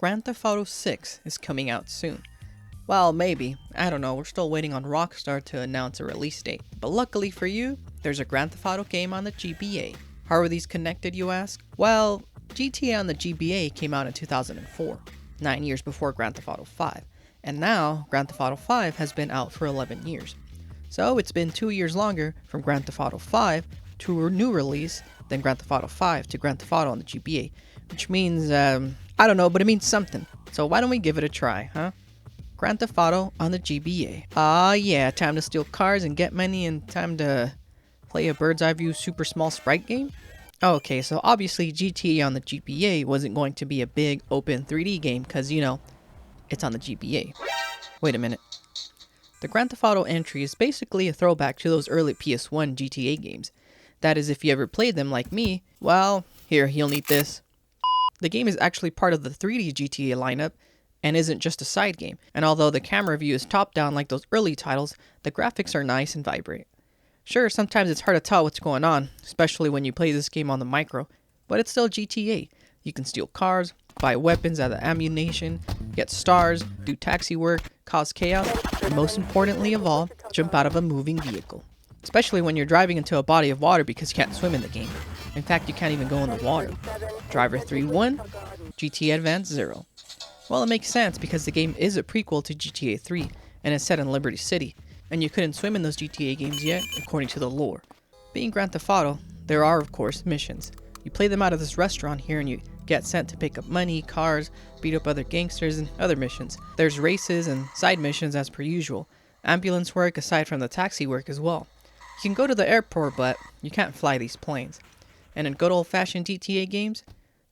Grand Theft Auto 6 is coming out soon. Well, maybe. I don't know, we're still waiting on Rockstar to announce a release date. But luckily for you, there's a Grand Theft Auto game on the GBA. How are these connected, you ask? Well, GTA on the GBA came out in 2004, 9 years before Grand Theft Auto 5. And now, Grand Theft Auto 5 has been out for 11 years. So it's been 2 years longer from Grand Theft Auto 5 to a new release than Grand Theft Auto 5 to Grand Theft Auto on the GBA. Which means, I don't know, but it means something. So why don't we give it a try, huh? Grand Theft Auto on the GBA. Yeah, time to steal cars and get money and time to play a bird's eye view super small sprite game? Okay, so obviously GTA on the GBA wasn't going to be a big open 3D game because, you know, it's on the GBA. Wait a minute. The Grand Theft Auto entry is basically a throwback to those early PS1 GTA games. That is, if you ever played them like me, well, here, you'll need this. The game is actually part of the 3D GTA lineup and isn't just a side game. And although the camera view is top-down like those early titles, the graphics are nice and vibrant. Sure, sometimes it's hard to tell what's going on, especially when you play this game on the micro, but it's still GTA. You can steal cars, buy weapons out of ammunition, get stars, do taxi work, cause chaos, and most importantly of all, jump out of a moving vehicle. Especially when you're driving into a body of water because you can't swim in the game. In fact, you can't even go in the water. Driver 3-1, GTA Advance 0. Well, it makes sense because the game is a prequel to GTA 3 and is set in Liberty City, and you couldn't swim in those GTA games yet, according to the lore. Being Grand Theft Auto, there are, of course, missions. You play them out of this restaurant here and you get sent to pick up money, cars, beat up other gangsters, and other missions. There's races and side missions as per usual. Ambulance work aside from the taxi work as well. You can go to the airport, but you can't fly these planes. And in good old-fashioned GTA games,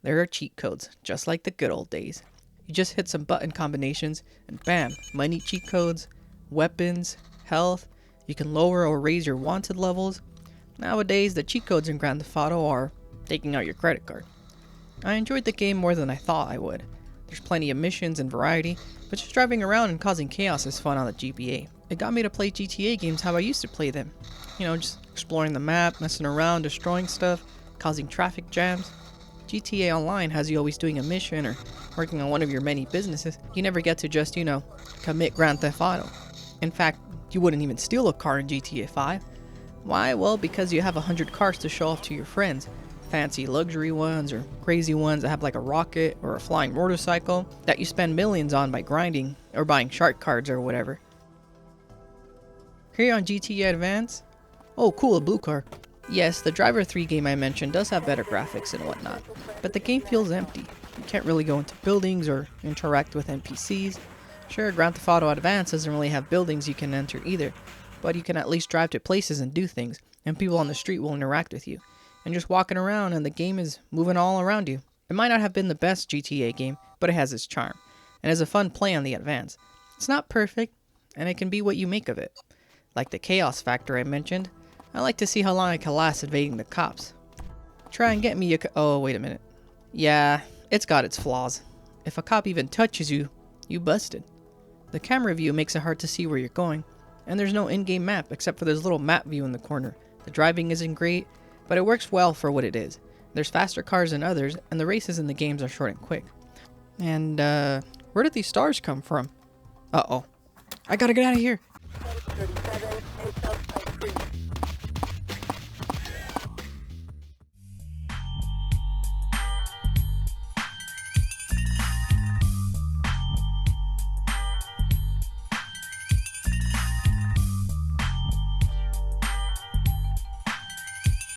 there are cheat codes, just like the good old days. You just hit some button combinations, and bam, money cheat codes, weapons, health. You can lower or raise your wanted levels. Nowadays, the cheat codes in Grand Theft Auto are taking out your credit card. I enjoyed the game more than I thought I would. There's plenty of missions and variety, but just driving around and causing chaos is fun on the GBA. It got me to play GTA games how I used to play them. You know, just exploring the map, messing around, destroying stuff, causing traffic jams. GTA Online has you always doing a mission or working on one of your many businesses. You never get to just, you know, commit Grand Theft Auto. In fact, you wouldn't even steal a car in GTA 5. Why? Well, because you have 100 cars to show off to your friends. Fancy luxury ones or crazy ones that have like a rocket or a flying motorcycle that you spend millions on by grinding or buying shark cards or whatever. Here on GTA Advance, oh cool, a blue car. Yes, the Driver 3 game I mentioned does have better graphics and whatnot, but the game feels empty. You can't really go into buildings or interact with NPCs. Sure, Grand Theft Auto Advance doesn't really have buildings you can enter either, but you can at least drive to places and do things, and people on the street will interact with you. And just walking around and the game is moving all around you. It might not have been the best GTA game, but it has its charm, and is a fun play on the Advance. It's not perfect, and it can be what you make of it. Like the chaos factor I mentioned, I like to see how long I can last evading the cops. Try and get me oh, wait a minute. Yeah, it's got its flaws. If a cop even touches you, you busted. The camera view makes it hard to see where you're going, and there's no in-game map except for this little map view in the corner. The driving isn't great, but it works well for what it is. There's faster cars than others, and the races in the games are short and quick. And, where did these stars come from? Uh-oh. I gotta get out of here.